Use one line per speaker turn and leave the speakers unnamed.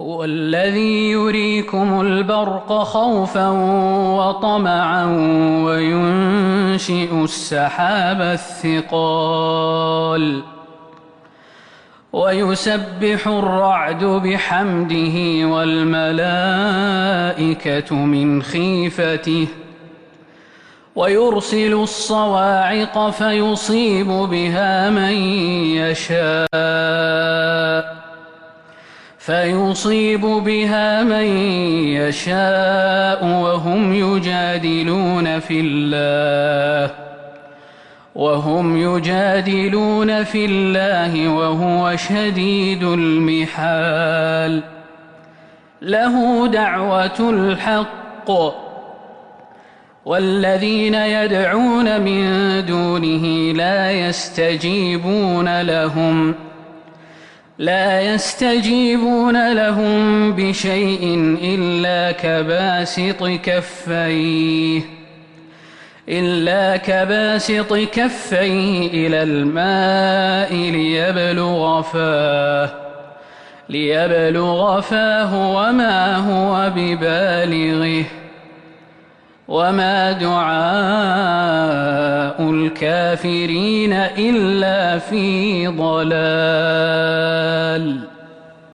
هو الذي يريكم البرق خوفا وطمعا وينشئ السحاب الثقال ويسبح الرعد بحمده والملائكة من خيفته ويرسل الصواعق فيصيب بها من يشاء وهم يجادلون في الله وهو شديد المحال. له دعوة الحق والذين يدعون من دونه لا يستجيبون لهم بشيء إلا كباسط كفيه إلى الماء ليبلغ فاه وما هو ببالغه وما دعاء الكافرين إلا في ضلال.